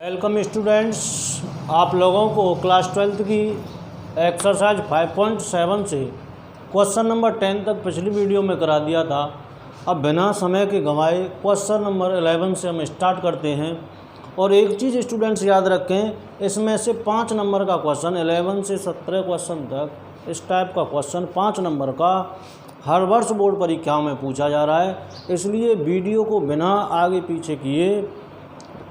Welcome students, आप लोगों को क्लास 12th की एक्सरसाइज 5.7 से क्वेश्चन नंबर 10 तक पिछली वीडियो में करा दिया था। अब बिना समय के गंवाए क्वेश्चन नंबर 11 से हम स्टार्ट करते हैं। और एक चीज़ स्टूडेंट्स याद रखें, इसमें से 5 नंबर का क्वेश्चन 11 से 17 क्वेश्चन तक इस टाइप का क्वेश्चन 5 नंबर का हर वर्ष बोर्ड परीक्षाओं में पूछा जा रहा है। इसलिए वीडियो को बिना आगे पीछे किए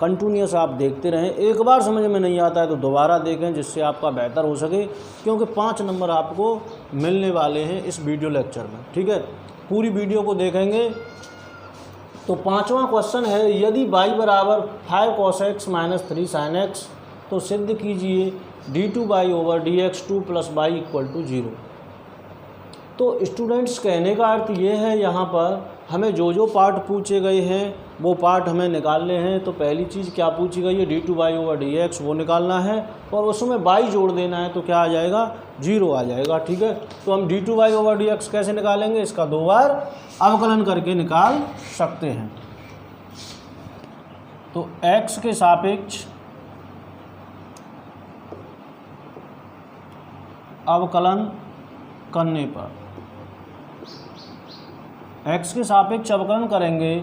कंटिन्यूस आप देखते रहें। एक बार समझ में नहीं आता है तो दोबारा देखें, जिससे आपका बेहतर हो सके, क्योंकि 5 नंबर आपको मिलने वाले हैं इस वीडियो लेक्चर में। ठीक है, पूरी वीडियो को देखेंगे। तो 5वां क्वेश्चन है, यदि y बराबर 5 cos x minus 3 sin x तो सिद्ध कीजिए d2y over dx2 plus y equal to 0। तो स्टूडेंट्स कहने का अर्थ ये है, यहाँ पर हमें जो पार्ट पूछे गए हैं वो पार्ट हमें निकालने हैं। तो पहली चीज़ क्या पूछी गई है, d2y ओवर dx वो निकालना है और उसमें y जोड़ देना है। तो क्या आ जाएगा, 0 आ जाएगा। ठीक है, तो हम d2y ओवर dx कैसे निकालेंगे, इसका 2 बार अवकलन करके निकाल सकते हैं। तो x के सापेक्ष अवकलन करने पर, x के सापेक्ष अवकलन करेंगे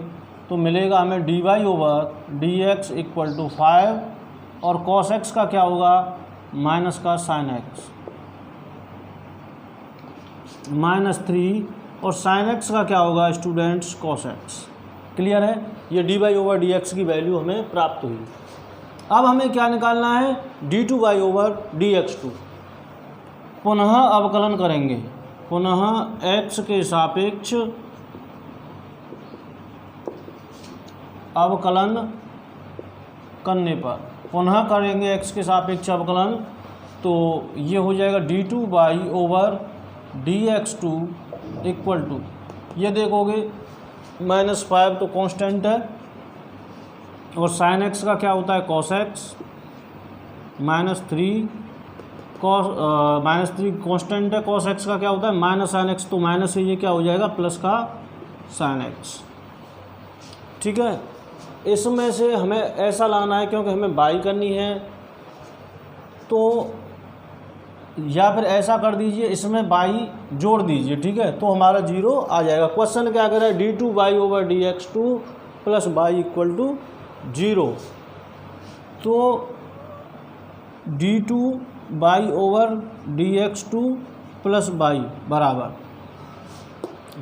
तो मिलेगा हमें dy over dx equal to 5 और cos x का क्या होगा, माइनस का sin x माइनस 3 और sin x का क्या होगा स्टूडेंट्स, cos x। क्लियर है, ये dy ओवर dx की वैल्यू हमें प्राप्त हुई। अब हमें क्या निकालना है, d2y ओवर dx2। पुनः अवकलन करेंगे, पुनः x के सापेक्ष अवकलन करने पर, पुनः करेंगे x के सापेक्ष अवकलन, तो ये हो जाएगा d2y over dx2 equal to, ये देखोगे -5 तो कांस्टेंट है और sin x का क्या होता है, cos x -3 कांस्टेंट है, cos x का क्या होता है -sin x, तो माइनस से ये क्या हो जाएगा प्लस का sin x। ठीक है, इसमें से हमें ऐसा लाना है क्योंकि हमें बाई करनी है, तो या फिर ऐसा कर दीजिए, इसमें बाई जोड़ दीजिए। ठीक है, तो हमारा 0 आ जाएगा। क्वेश्चन क्या कर रहा है, d2y over dx2 plus y equal to 0। तो d2y over dx2 plus y बराबर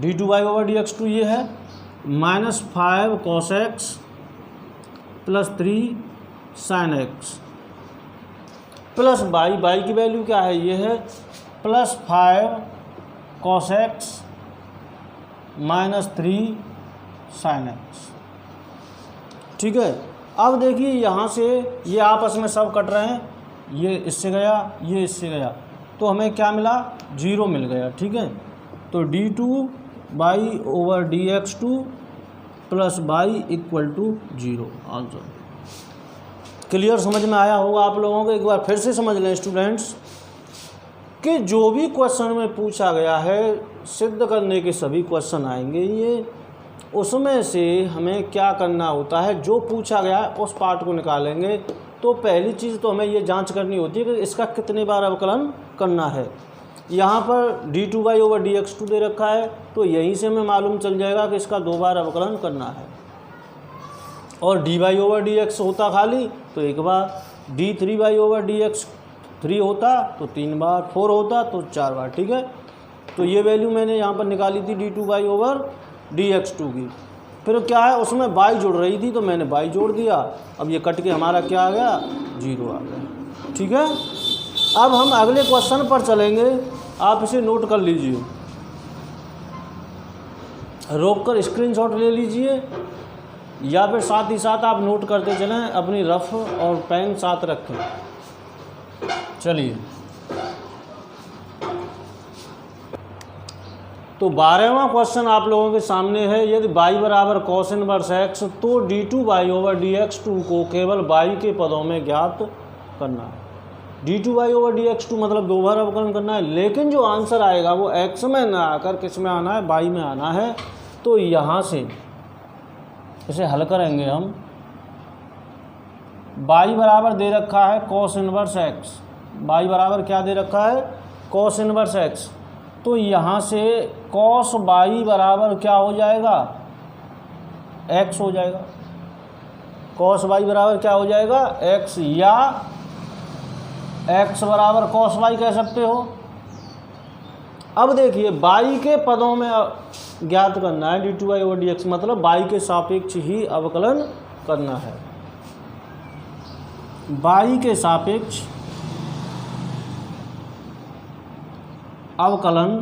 d2y ओवर dx2 ये है -5 cos x plus 3 sin x plus y की वैल्यू क्या है, ये है +5 cos x minus 3 sin x। ठीक है, अब देखिए यहाँ से ये आपस में सब कट रहे हैं, ये इससे गया, ये इससे गया, तो हमें क्या मिला, 0 मिल गया। ठीक है, तो d2y over dx2 plus y equal to 0 answer. Clear, समझ में आया होगा आप लोगों को। एक बार फिर से समझ लें स्टूडेंट्स कि जो भी क्वेश्चन में पूछा गया है, सिद्ध करने के सभी क्वेश्चन आएंगे ये, उसमें से हमें क्या करना होता है, जो पूछा गया है उस पार्ट को निकालेंगे। तो पहली चीज़ तो हमें ये जांच करनी होती है कि इसका कितने बार अवकलन करना है। यहाँ पर d2y ओवर dx2 दे रखा है, तो यहीं से हमें मालूम चल जाएगा कि इसका 2 बार अवकलन करना है। और dy ओवर dx होता खाली तो 1 बार, d3y ओवर dx 3 होता तो 3 बार, 4 होता तो 4 बार। ठीक है, तो ये वैल्यू मैंने यहाँ पर निकाली थी d2y ओवर dx2 की। फिर क्या है, उसमें y जुड़ रही थी तो मैंने y जोड़ दिया। अब ये कट के हमारा क्या आ गया, 0 आ गया। ठीक है, अब हम अगले क्वेश्चन पर चलेंगे। आप इसे नोट कर लीजिए, रोककर स्क्रीनशॉट ले लीजिए, या फिर साथ ही साथ आप नोट करते चलें, अपनी रफ और पेन साथ रखें। चलिए, तो 12वां क्वेश्चन आप लोगों के सामने है, यदि y बराबर cos इनवर्स x तो d2y ओवर dx2 को केवल y के पदों में ज्ञात करना है। d2y ओवर dx2 मतलब 2 बार अवकलन करना है, लेकिन जो आंसर आएगा वो x में ना आकर किस में आना है, y में आना है। तो यहाँ से इसे हल करेंगे हम, y बराबर दे रखा है cos इनवर्स x, y बराबर क्या दे रखा है cos इनवर्स x। तो यहाँ से cos y बराबर क्या हो जाएगा x हो जाएगा, cos y बराबर क्या हो जाएगा x, या x बराबर cos y कह सकते हो। अब देखिए y के पदों में ज्ञात करना है d2y ओवर dx, मतलब y के सापेक्ष ही अवकलन करना है। y के सापेक्ष अवकलन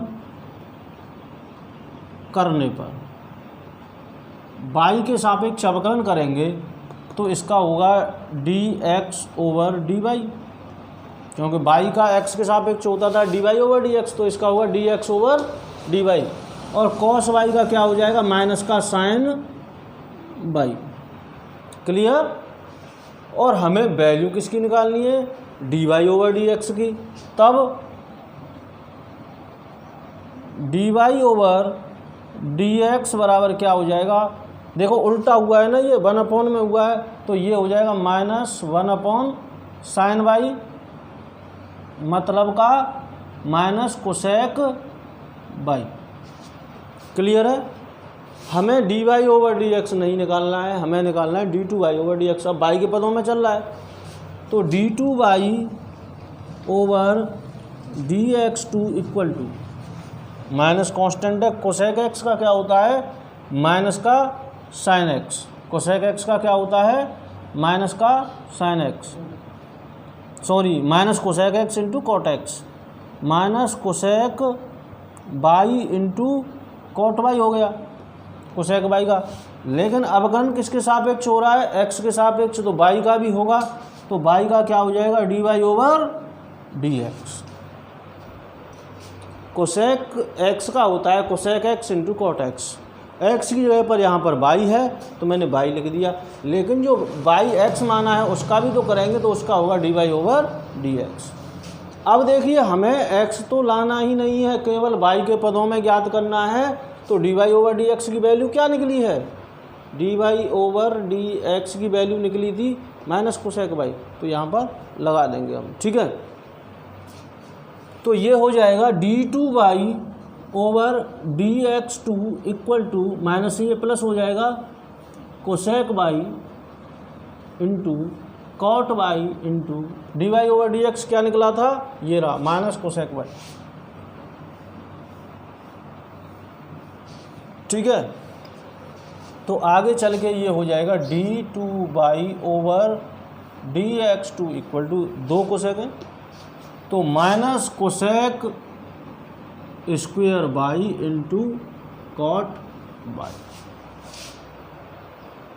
करने पर, y के सापेक्ष अवकलन करेंगे तो इसका होगा dx ओवर dy, क्योंकि y का x के सापेक्ष होता था dy ओवर dx, तो इसका होगा dx ओवर dy। और cos y का क्या हो जाएगा माइनस का साइन y। क्लियर। और हमें वैल्यू किसकी निकालनी है dy ओवर dx की, तब dy ओवर dx बराबर क्या हो जाएगा, देखो उल्टा हुआ है ना, ये 1 में हुआ है, तो ये हो जाएगा माइनस 1 साइन y, मतलब का माइनस कोसेक y। क्लियर है। हमें dy ओवर dx नहीं निकालना है, हमें निकालना है d2y ओवर dx। अब y के पदों में चल रहा है, तो d2y over dx2 equal to minus constant है कोसेक x का क्या होता है माइनस का साइन x, कोसेक x का क्या होता है माइनस का sine x, sorry minus cosec x into cot x, minus cosec y into cot y हो गया कोसेक y का। लेकिन अवकलन किसके सापेक्ष हो रहा है x के सापेक्ष, तो y का भी होगा, तो y का क्या हो जाएगा dy over dx। Cosec x का होता है cosec x into cot x, x की जगह पर यहाँ पर y है तो मैंने y लिख दिया, लेकिन जो y x माना है उसका भी तो करेंगे, तो उसका होगा dy ओवर dx। अब देखिए हमें x तो लाना ही नहीं है, केवल y के पदों में ज्ञात करना है, तो dy ओवर dx की वैल्यू क्या निकली है dy ओवर dx की वैल्यू निकली थी माइनस कोसेक y, तो यहाँ पर लगा देंगे हम, ठीक है। तो ये हो जाएगा d2y over dx2 equal to minus ये प्लस हो जाएगा cosec y into cot y into dy over dx क्या निकला था ये रहा माइनस कोसेक y, ठीक है। तो आगे चल के ये हो जाएगा d2y over dx2 equal to 2 cosec है, तो minus cosec square by into caught by.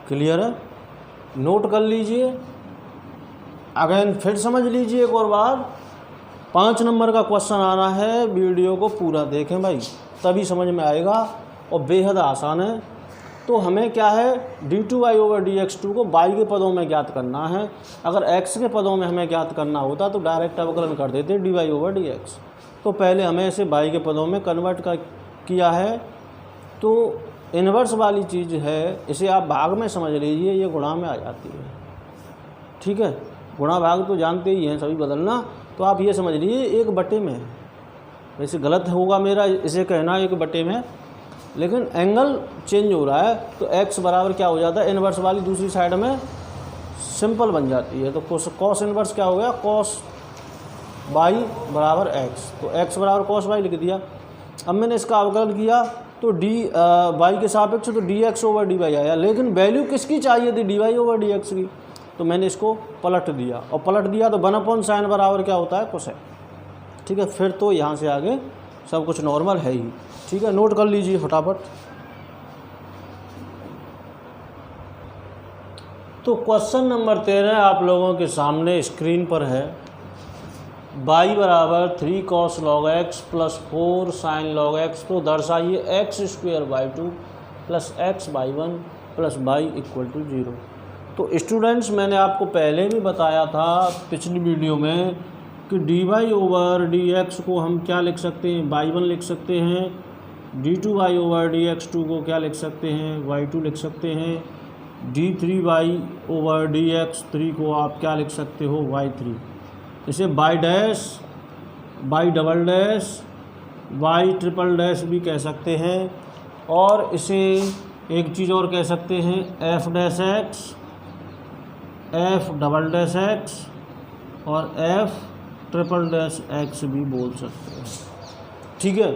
Clear है, नोट कर लीजिए, अगेन फिर समझ लीजिए एक और बार। 5 नंबर का क्वेश्चन आना है, वीडियो को पूरा देखें भाई, तभी समझ में आएगा, और बेहद आसान है। तो हमें क्या है d2y ओवर dx2 को y के पदों में ज्ञात करना है। अगर x के पदों में हमें ज्ञात करना होता तो डायरेक्ट अवकलन कर देते dy ओवर dx। तो पहले हमें इसे y के पदों में कन्वर्ट किया है। तो इन्वर्स वाली चीज़ है, इसे आप भाग में समझ लीजिए, ये गुणा में आ जाती है, ठीक है। गुणा भाग तो जानते ही हैं सभी बदलना, तो आप ये समझ लीजिए 1/, में वैसे गलत होगा मेरा इसे कहना 1/, में, लेकिन एंगल चेंज हो रहा है, तो x बराबर क्या हो जाता है इन्वर्स वाली दूसरी साइड में सिंपल बन जाती है। तो कॉस इन्वर्स क्या हो गया कॉस y बराबर x, तो x बराबर कॉस y लिख दिया। अब मैंने इसका अवकलन किया तो y के सापेक्ष तो dx ओवर dy आया, लेकिन वैल्यू किसकी चाहिए थी dy ओवर dx की, तो मैंने इसको पलट दिया, और पलट दिया तो 1/sin बराबर क्या होता है कोसेक, ठीक है। फिर तो यहाँ से आगे सब कुछ नॉर्मल है ही, ठीक है। नोट कर लीजिए फटाफट। तो क्वेश्चन नंबर 13 आप लोगों के सामने स्क्रीन पर है। y बराबर 3 cos log x plus 4 sin log x, तो दर्शाइए x² plus x/1 plus y equal to 0। तो स्टूडेंट्स मैंने आपको पहले भी बताया था पिछली वीडियो में कि dy ओवर dx को हम क्या लिख सकते हैं y1 लिख सकते हैं, d2y ओवर dx2 को क्या लिख सकते हैं y2 लिख सकते हैं, d3y/dx3 को आप क्या लिख सकते हो, y3। इसे by dash, by double dash, by triple dash भी कह सकते हैं, और इसे एक चीज़ और कह सकते हैं, f dash x, f double dash x और f ट्रिपल डैश एक्स भी बोल सकते हैं। ठीक है,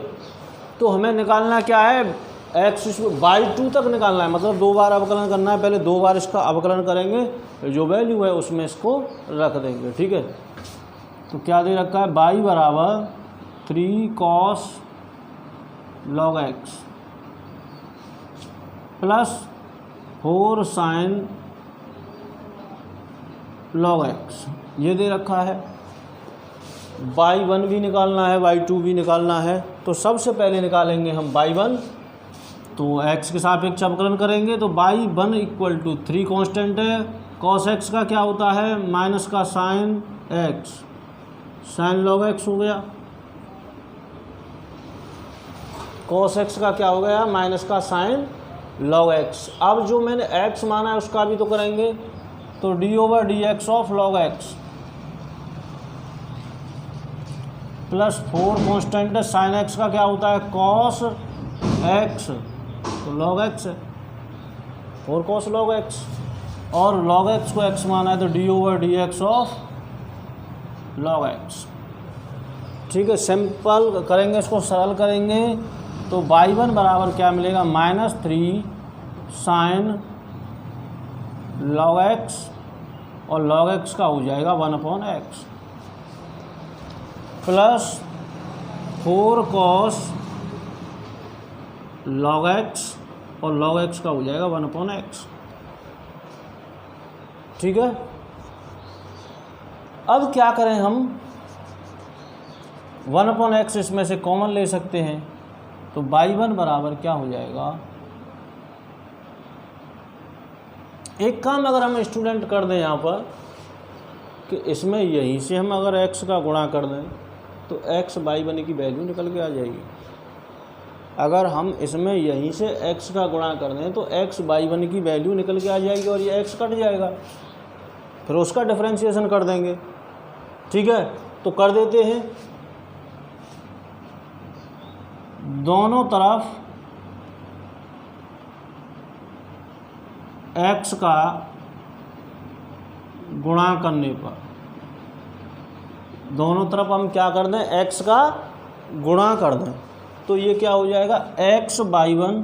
तो हमें निकालना क्या है, x इसमें बाई 2 तक निकालना है, मतलब 2 बार अवकलन करना है। पहले 2 बार इसका अवकलन करेंगे, जो वैल्यू है उसमें इसको रख देंगे। ठीक है, तो क्या दे रखा है, बाई बराबर 3 cos log x plus 4 sin log x, ये दे रखा है। y1 भी निकालना है, y2 भी निकालना है। तो सबसे पहले निकालेंगे हम y1, तो x के सापेक्ष अवकलन करेंगे, तो y1 इक्वल टू 3 कांस्टेंट है, cos x का क्या होता है, माइनस का sin x, sin log x हो गया, cos x का क्या हो गया, माइनस का sin log x। अब जो मैंने x माना है उसका भी तो करेंगे, तो d/dx of log x plus 4 constant है, sin x का क्या होता है, cos x, तो log x है, 4 cos log x, और log x को x माना है तो d/dx ऑफ log x। ठीक है, सिंपल करेंगे, इसको सरल करेंगे, तो y1 बराबर क्या मिलेगा, -3 sin log x, और log x का हो जाएगा 1/x plus 4 cos log x, और log x का हो जाएगा 1/x। ठीक है, अब क्या करें हम, 1/x इसमें से कॉमन ले सकते हैं, तो y1 बराबर क्या हो जाएगा, एक काम अगर हम स्टूडेंट कर दें यहाँ पर कि इसमें यहीं से हम अगर x का गुणा कर दें तो x y1 की वैल्यू निकल के आ जाएगी। अगर हम इसमें यहीं से x का गुणा कर दें तो x y1 की वैल्यू निकल के आ जाएगी, और ये x कट जाएगा, फिर उसका डिफरेंशिएशन कर देंगे। ठीक है, तो कर देते हैं, दोनों तरफ x का गुणा करने पर, दोनों तरफ हम क्या कर दें, x का गुणा कर दें, तो ये क्या हो जाएगा, x y1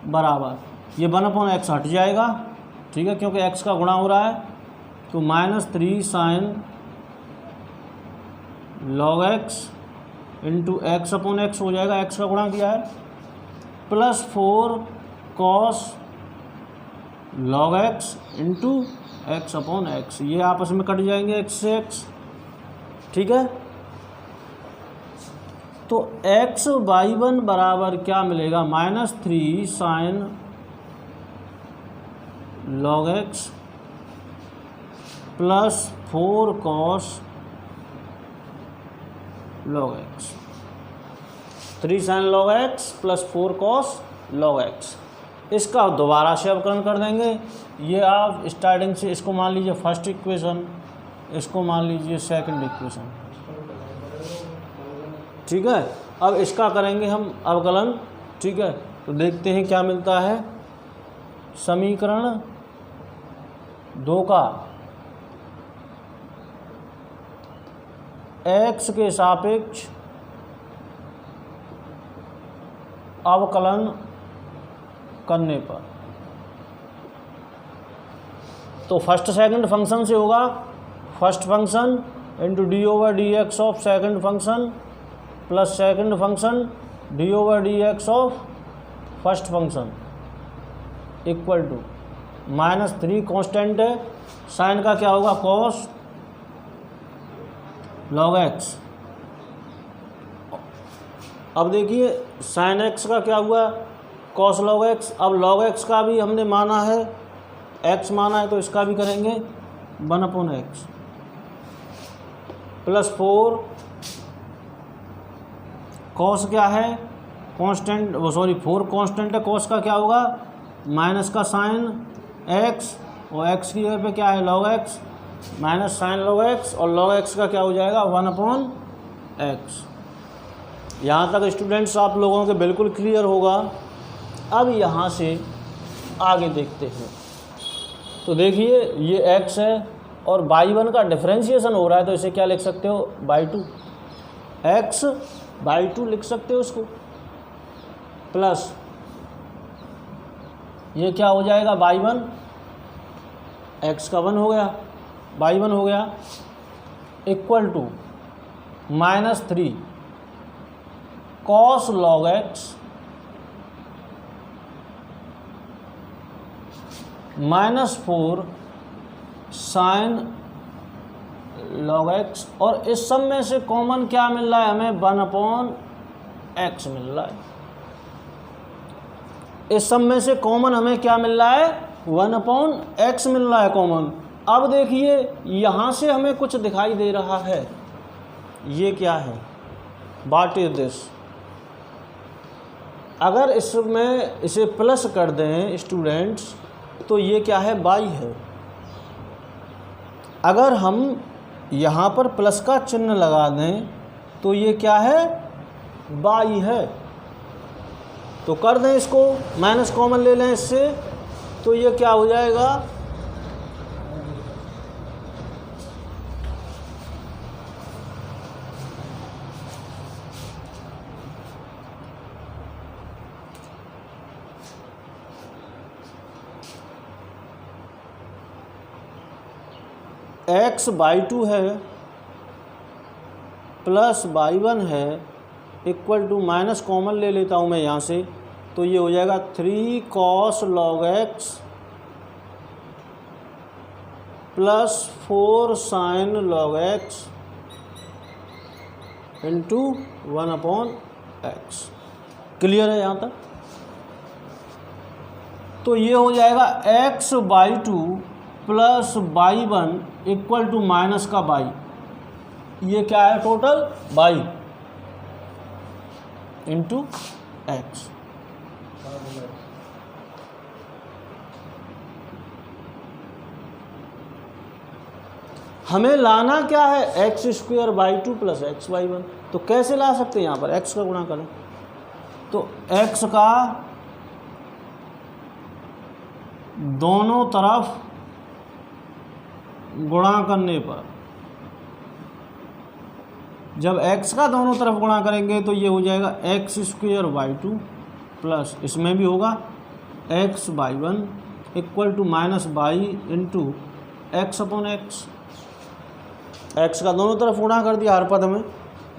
बराबर, ये 1/x हट जाएगा। ठीक है, क्योंकि x का गुणा हो रहा है, तो -3 sin log x into x/x हो जाएगा, x का गुणा किया है, plus 4 cos log x into x/x, ये आपस में कट जाएंगे x से x। ठीक है, तो x y1 बराबर क्या मिलेगा, -3 sin log x plus 4 cos log x, 3 sin log x plus 4 cos log x। इसका दोबारा से अवकलन कर देंगे, ये आप स्टार्टिंग से इसको मान लीजिए फर्स्ट इक्वेशन, इसको मान लीजिए सेकंड इक्वेशन। ठीक है, अब इसका करेंगे हम अवकलन। ठीक है, तो देखते हैं क्या मिलता है, समीकरण 2 का x के सापेक्ष अवकलन करने पर, तो फर्स्ट सेकंड फंक्शन से होगा, first function into d/dx of second function plus second function d/dx of first function equal to -3 constant है, साइन का क्या होगा, cos log x। अब देखिए sin x का क्या हुआ, cos log x। अब log x का भी हमने माना है, x माना है, तो इसका भी करेंगे 1/x प्लस 4 cos क्या है, कांस्टेंट, वो सॉरी 4 कांस्टेंट है, cos का क्या होगा, माइनस का साइन एक्स, और एक्स की जगह पे क्या है log x minus sine log x, और log x का क्या हो जाएगा 1/x। यहाँ तक स्टूडेंट्स आप लोगों के बिल्कुल क्लियर होगा। अब यहाँ से आगे देखते हैं। तो देखिए ये x है और y1 का डिफरेंशिएशन हो रहा है, तो इसे क्या लिख सकते हो y2, x बाई 2 लिख सकते हो इसको, प्लस ये क्या हो जाएगा y1, x का 1 हो गया, y1 हो गया, equal to -3 cos log x -4 sin log x, और इस सब में से कॉमन क्या मिल रहा है हमें 1/x मिल रहा है। इस सब में से कॉमन हमें क्या मिल रहा है 1/x मिल रहा है कॉमन। अब देखिए यहाँ से हमें कुछ दिखाई दे रहा है, ये क्या है, व्हाट इज दिस। अगर इसमें इसे प्लस कर दें स्टूडेंट्स तो ये क्या है y है। अगर हम यहाँ पर प्लस का चिन्ह लगा दें तो ये क्या है y है। तो कर दें इसको, माइनस कॉमन ले लें इससे, तो ये क्या हो जाएगा x/2 है प्लस y1 है इक्वल टू, माइनस कॉमन ले लेता हूँ मैं यहाँ से, तो ये हो जाएगा 3 cos log x plus 4 sin log x into 1/x। Clear है यहाँ तक। तो ये हो जाएगा x/2 plus y1 equal to minus का y, ये क्या है टोटल y इंटू x। हमें लाना क्या है x² प्लस xy1। तो कैसे ला सकते हैं, यहाँ पर x का गुणा करें तो x का दोनों तरफ गुणा करने पर, जब x का दोनों तरफ गुणा करेंगे तो ये हो जाएगा x² प्लस, इसमें भी होगा x/1 equal to minus y into x/x। x का दोनों तरफ गुणा कर दिया हर पद में,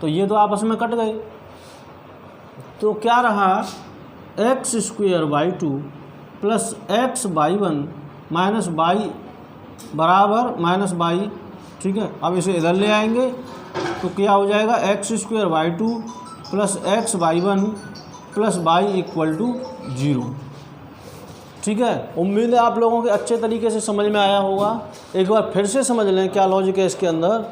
तो ये तो आपस में कट गए। तो क्या रहा x² plus x/1 minus y बराबर माइनस y। ठीक है, अब इसे इधर ले आएंगे तो क्या हो जाएगा x² plus x/1 plus y equal to 0। ठीक है, उम्मीद है आप लोगों के अच्छे तरीके से समझ में आया होगा। एक बार फिर से समझ लें क्या लॉजिक है इसके अंदर।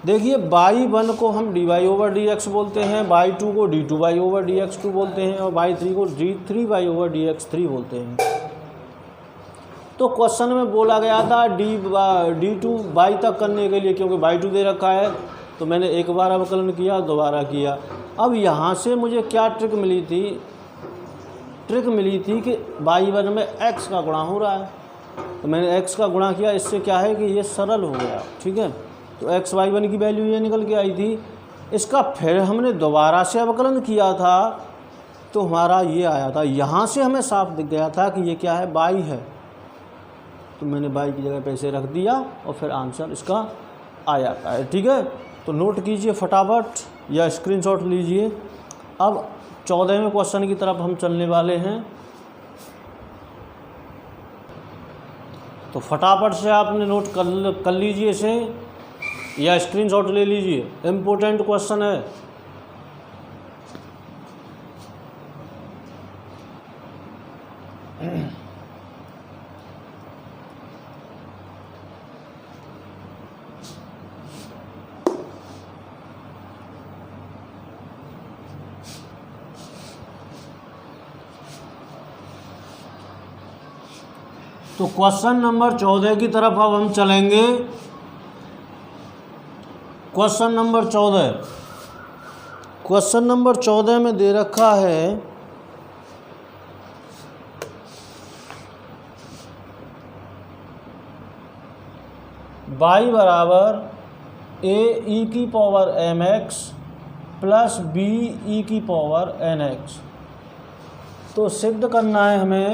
देखिए y1 को हम dy/dx बोलते हैं, y2 को d2y/dx2 बोलते हैं, और y3 को d3y/dx3 बोलते हैं। तो क्वेश्चन में बोला गया था d2 y तक करने के लिए, क्योंकि y2 दे रखा है तो मैंने एक बार अवकलन किया, दोबारा किया। अब यहाँ से मुझे क्या ट्रिक मिली थी, ट्रिक मिली थी कि y1 में x का गुणा हो रहा है, तो मैंने x का गुणा किया। इससे क्या है कि ये सरल हो गया। ठीक है, तो x/y1 की वैल्यू ये निकल के आई थी। इसका फिर हमने दोबारा से अवकलन किया था तो हमारा ये आया था, यहाँ से हमें साफ दिख गया था कि ये क्या है y है, तो मैंने y की जगह पे इसे रख दिया और फिर आंसर इसका आ जाता है। ठीक है, तो नोट कीजिए फटाफट या स्क्रीनशॉट लीजिए। अब 14वें क्वेश्चन की तरफ हम चलने वाले हैं, तो फटाफट से आपने नोट कर लीजिए इसे या स्क्रीनशॉट ले लीजिए, इम्पोर्टेंट क्वेश्चन है। तो क्वेश्चन नंबर 14 की तरफ अब हम चलेंगे। क्वेश्चन नंबर 14 में दे रखा है y बराबर a e की power mx plus b e की पावर nx। तो सिद्ध करना है हमें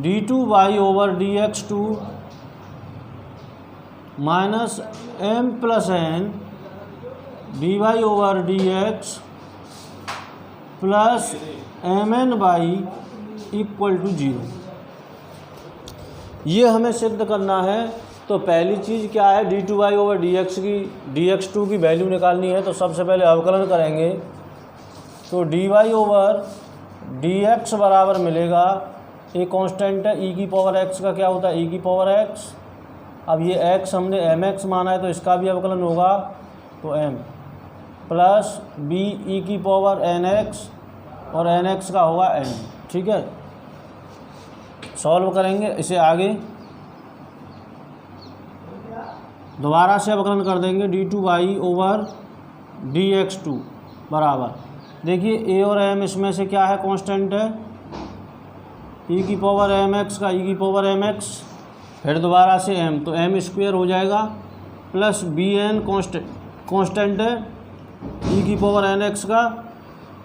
d2y over dx2 minus m plus n dy over dx plus mn by equal to 0। ये हमें सिद्ध करना है। तो पहली चीज़ क्या है, d2y ओवर dx2 की वैल्यू निकालनी है। तो सबसे पहले अवकलन करेंगे। तो dy ओवर dx बराबर मिलेगा, एक कांस्टेंट है e की पावर x का क्या होता है e की पावर x। अब ये x हमने mx माना है तो इसका भी अवकलन होगा तो m प्लस b e की पावर nx और nx का होगा n। ठीक है, सॉल्व करेंगे इसे आगे, दोबारा से अवकलन कर देंगे। d2y ओवर dx2 बराबर, देखिए a और m इसमें से क्या है कांस्टेंट है, e की पावर mx का e की पावर mx, फिर दोबारा से m तो m स्क्वायर हो जाएगा प्लस bn कांस्टेंट है e की पावर nx का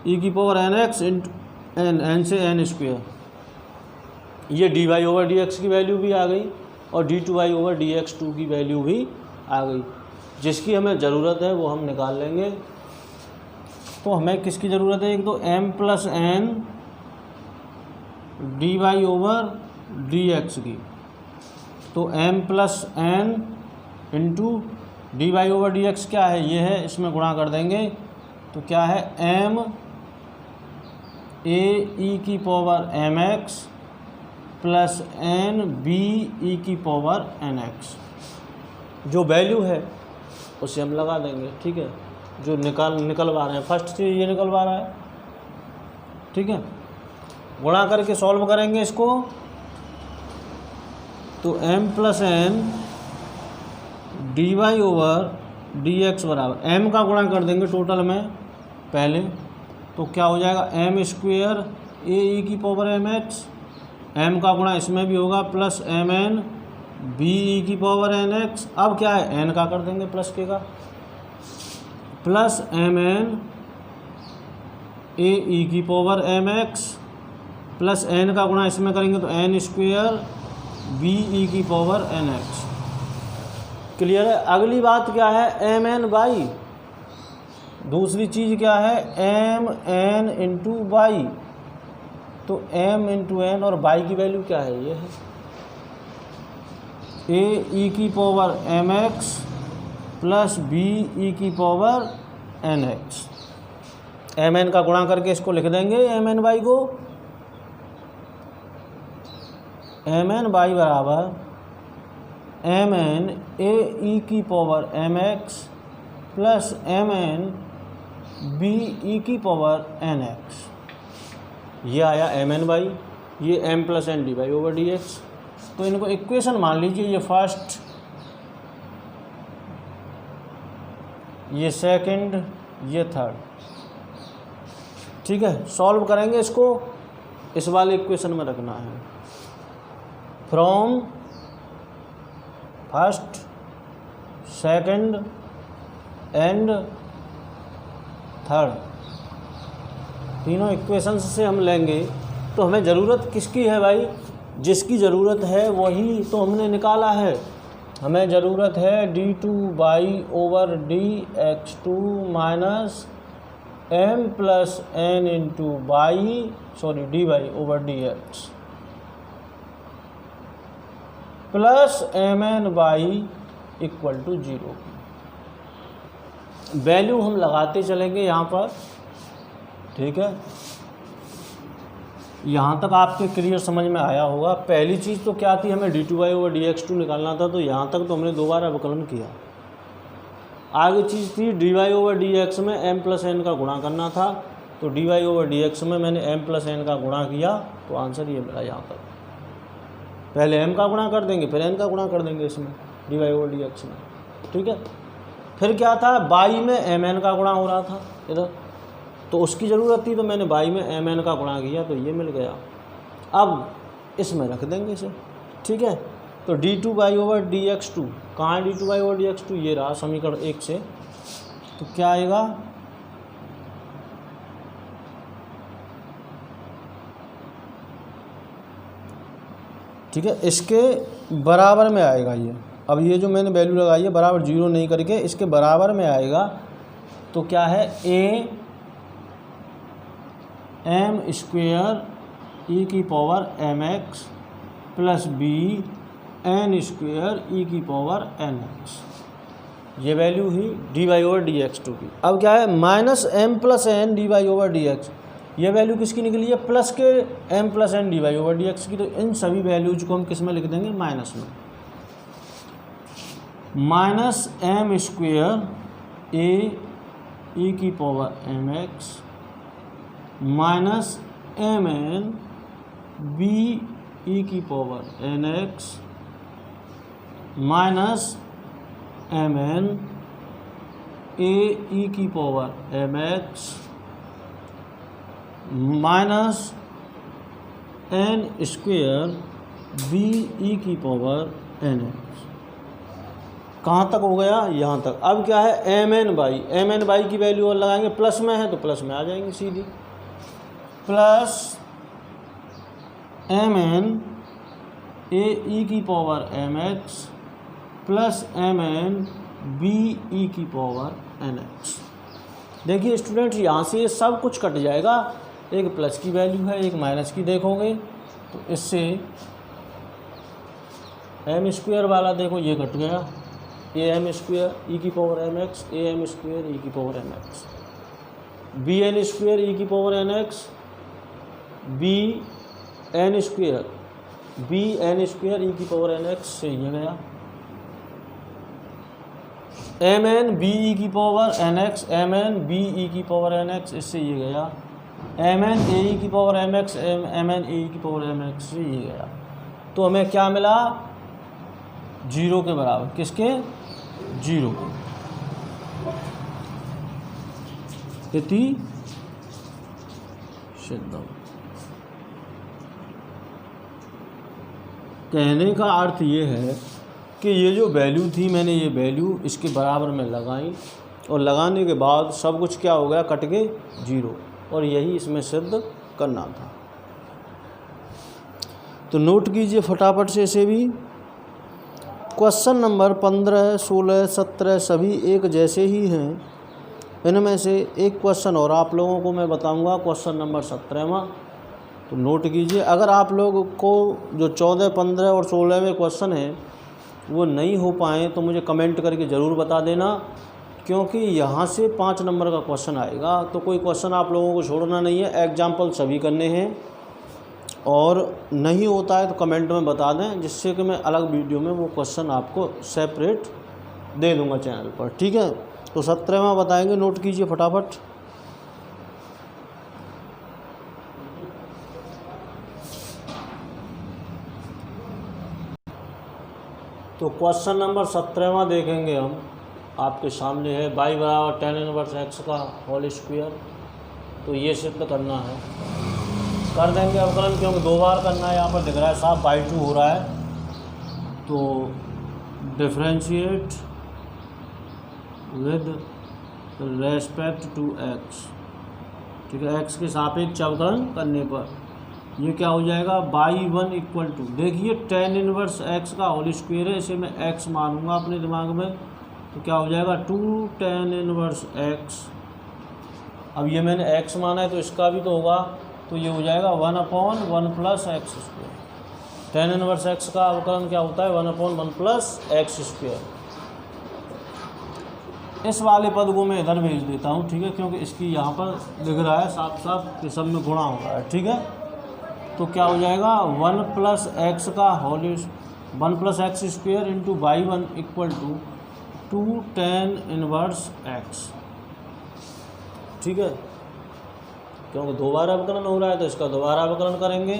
e की पावर nx इंटू n से n स्क्वायर। ये dy ओवर dx की वैल्यू भी आ गई और d2y ओवर dx2 की वैल्यू भी आ गई। जिसकी हमें ज़रूरत है वो हम निकाल लेंगे। तो हमें किसकी ज़रूरत है, एक तो m plus n dy over dx की। तो m plus n into dy over dx क्या है, ये है, इसमें गुणा कर देंगे तो क्या है m a e की power mx plus n b e की पावर nx। जो वैल्यू है उसे हम लगा देंगे। ठीक है, जो निकलवा रहे हैं, फर्स्ट से ये निकलवा रहा है। ठीक है, गुणा करके सॉल्व करेंगे इसको। तो m plus n dy over dx बराबर, m का गुणा कर देंगे टोटल में पहले, तो क्या हो जाएगा m स्क्वायर a e की पावर mx, m का गुणा इसमें भी होगा प्लस mn b e की पावर nx। अब क्या है n का कर देंगे प्लस के का, प्लस mn a e की पावर mx प्लस n का गुणा इसमें करेंगे तो n स्क्वायर b e की पावर nx। क्लियर है। अगली बात क्या है mn बाई, दूसरी चीज़ क्या है mn इंटू बाई। तो m इंटू n और बाई की वैल्यू क्या है, ये है a e की power mx plus b e की पावर nx। mn का गुणा करके इसको लिख देंगे mn बाई को, mn बाई बराबर mn a e की power mx plus mn b e की पावर nx। ये आया mn बाई, ये m plus n D by over dx। तो इनको इक्वेशन मान लीजिए, ये फर्स्ट, ये सेकंड, ये थर्ड। ठीक है, सॉल्व करेंगे इसको, इस वाले इक्वेशन में रखना है। From first, second and third, तीनों इक्वेशंस से हम लेंगे। तो हमें ज़रूरत किसकी है भाई, जिसकी ज़रूरत है वही तो हमने निकाला है। हमें ज़रूरत है d2y over dx2 minus m plus n into dy over dx plus mn by equal to 0। Value हम लगाते चलेंगे यहाँ पर। ठीक है, यहाँ तक आपके क्लियर समझ में आया होगा। पहली चीज़ तो क्या थी, हमें d2y ओवर dx2 निकालना था, तो यहाँ तक तो हमने 2 बार अवकलन किया। आगे चीज़ थी dy ओवर dx में m प्लस n का गुणा करना था, तो dy ओवर dx में मैंने m प्लस n का गुणा किया, तो आंसर ये मिला यहाँ तक। पहले m का गुणा कर देंगे फिर n का गुणा कर देंगे इसमें dy/dx में, ठीक है। फिर क्या था, y में mn का गुणा हो रहा था इधर, तो उसकी ज़रूरत थी तो मैंने y में mn का गुणा किया तो ये मिल गया। अब इसमें रख देंगे इसे, ठीक है। तो d2/dx2 कहाँ है, d2/dx2 ये रहा समीकरण 1 से। तो क्या आएगा, ठीक है, इसके बराबर में आएगा ये। अब ये जो मैंने वैल्यू लगाई है बराबर 0 नहीं करके इसके बराबर में आएगा। तो क्या है, a m² e⁻mx plus b n² e⁻nx, ये वैल्यू ही dy/dx2 की। अब क्या है, -m + n dy/dx, ये वैल्यू किसकी निकली है, प्लस के m + n dy/dx की। तो इन सभी वैल्यूज को हम किस में लिख देंगे, माइनस में। -m² a e⁻mx -mn b e⁻nx -mn a e⁻mx -n² b e⁻nx। कहाँ तक हो गया, यहाँ तक। अब क्या है, mn/, की वैल्यू और लगाएंगे, प्लस में है तो प्लस में आ जाएंगे सीधी, plus mn a e⁻mx plus mn b e⁻nx। देखिए स्टूडेंट, यहाँ से सब कुछ कट जाएगा, एक प्लस की वैल्यू है एक माइनस की, देखोगे तो इससे m² वाला देखो ये कट गया, am² e⁻mx am² e⁻mx, bn² e⁻nx bn² e⁻nx से ये गया, mn b e⁻nx mn b e⁻nx इससे ये गया, mn a e⁻mx mn a e⁻mx से ये गया। तो हमें क्या मिला, 0 के बराबर, किसके, 0 इति सिद्धम। कहने का अर्थ ये है कि ये जो वैल्यू थी मैंने ये वैल्यू इसके बराबर में लगाई और लगाने के बाद सब कुछ क्या हो गया, कट के 0, और यही इसमें सिद्ध करना था। तो नोट कीजिए फटाफट से इसे भी। क्वेश्चन नंबर 15, 16, 17 सभी एक जैसे ही हैं। इनमें से एक क्वेश्चन और आप लोगों को मैं बताऊंगा, क्वेश्चन नंबर 17वां। तो नोट कीजिए। अगर आप लोगों को जो 14, 15 और 16वें क्वेश्चन हैं वो नहीं हो पाए तो मुझे कमेंट करके ज़रूर बता देना, क्योंकि यहाँ से 5 नंबर का क्वेश्चन आएगा। तो कोई क्वेश्चन आप लोगों को छोड़ना नहीं है, एग्जाम्पल सभी करने हैं, और नहीं होता है तो कमेंट में बता दें, जिससे कि मैं अलग वीडियो में वो क्वेश्चन आपको सेपरेट दे दूंगा चैनल पर, ठीक है। तो 17वां बताएंगे, नोट कीजिए फटाफट। तो क्वेश्चन नंबर 17वां देखेंगे हम, आपके सामने है y = tan−1 x का होल स्क्वायर। तो ये सिद्ध करना है, कर देंगे अवकलन, क्योंकि 2 बार करना है, यहाँ पर दिख रहा है साफ y2 हो रहा है। तो differentiate with respect to x, ठीक है, x के सापेक्ष अवकलन करने पर ये क्या हो जाएगा, y1 = देखिए tan−1 x का होल स्क्वायर है, इसे मैं x मानूंगा अपने दिमाग में। तो क्या हो जाएगा 2 tan−1 x। अब ये मैंने x माना है तो इसका भी तो होगा, तो ये हो जाएगा 1/1 + x²। tan−1 x का अवकलन क्या होता है, 1/1 + x²। इस वाले पद को मैं इधर भेज देता हूँ, ठीक है, क्योंकि इसकी यहाँ पर दिख रहा है साफ साफ कि सब में गुणा हो रहा है, ठीक है। तो क्या हो जाएगा 1 + x का whole 1 + x² × y1 = 2 tan−1 x, ठीक है, क्योंकि 2 बार अवकलन हो रहा है तो इसका दोबारा अवकलन करेंगे।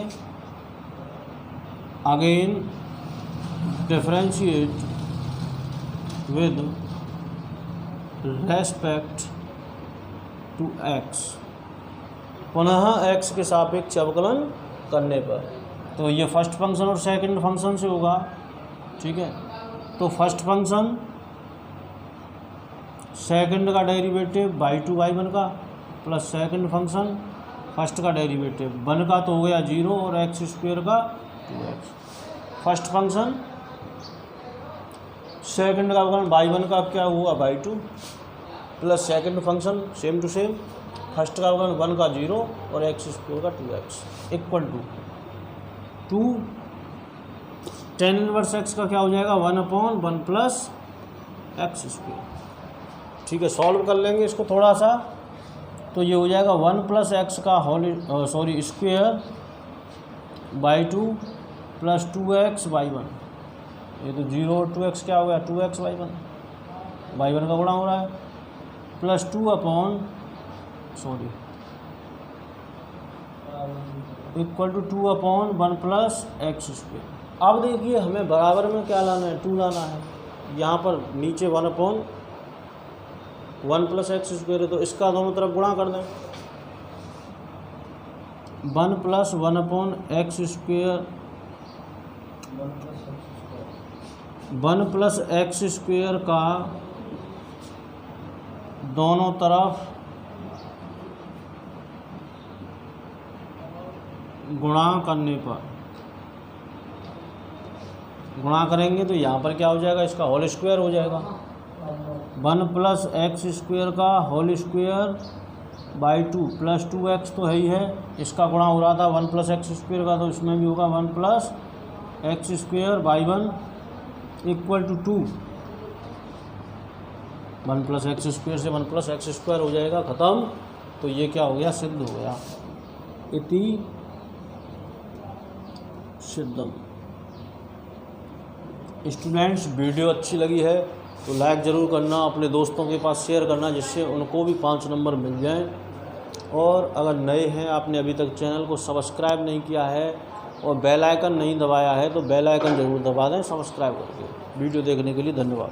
Again differentiate with respect to x, पुनः x के सापेक्ष अवकलन करने पर। तो ये फर्स्ट फंक्शन और सेकंड फंक्शन से होगा, ठीक है। तो फर्स्ट फंक्शन सेकंड का डेरिवेटिव y2y1 का प्लस सेकंड फंक्शन फर्स्ट का डेरिवेटिव 1 का तो हो गया 0 और x स्क्वायर का 2x। फर्स्ट फंक्शन सेकंड का अवकलन y1 का क्या हुआ y2 plus second function same to same first का अवकलन 1 का 0 और x स्क्वायर का 2x equal to tan inverse x का क्या हो जाएगा 1/1 प्लस एक्स स्क्वायर, ठीक है। सॉल्व कर लेंगे इसको थोड़ा सा, तो ये हो जाएगा 1 प्लस एक्स का square by 2 plus 2x y1, ये तो 0 और 2x क्या हो गया 2x y1 का गुणा हो रहा है, plus 2 equal to 2/1 plus x square. अब देखिए हमें बराबर में क्या लाना है 2 लाना है, यहाँ पर नीचे 1/1 प्लस एक्स स्क्वायर है तो इसका दोनों तरफ गुणा कर दें, 1 plus 1/x square 1 plus x square का दोनों तरफ गुणा करने पर, गुणा करेंगे तो यहाँ पर क्या हो जाएगा इसका होल स्क्वायर हो जाएगा, 1 प्लस एक्स स्क्वायर का whole square by 2 plus 2x तो है ही है, इसका गुणा हो रहा था 1 प्लस एक्स स्क्वायर का, तो इसमें भी होगा 1 plus x square by 1 equal to 2, 1 plus x square से 1 प्लस एक्स स्क्वायर हो जाएगा ख़त्म। तो ये क्या हो गया सिद्ध हो गया, इति सिद्धम। स्टूडेंट्स वीडियो अच्छी लगी है तो लाइक ज़रूर करना, अपने दोस्तों के पास शेयर करना जिससे उनको भी 5 नंबर मिल जाएं। और अगर नए हैं आपने अभी तक चैनल को सब्सक्राइब नहीं किया है और बेल आइकन नहीं दबाया है तो बेल आइकन ज़रूर दबा दें सब्सक्राइब करके। वीडियो देखने के लिए धन्यवाद।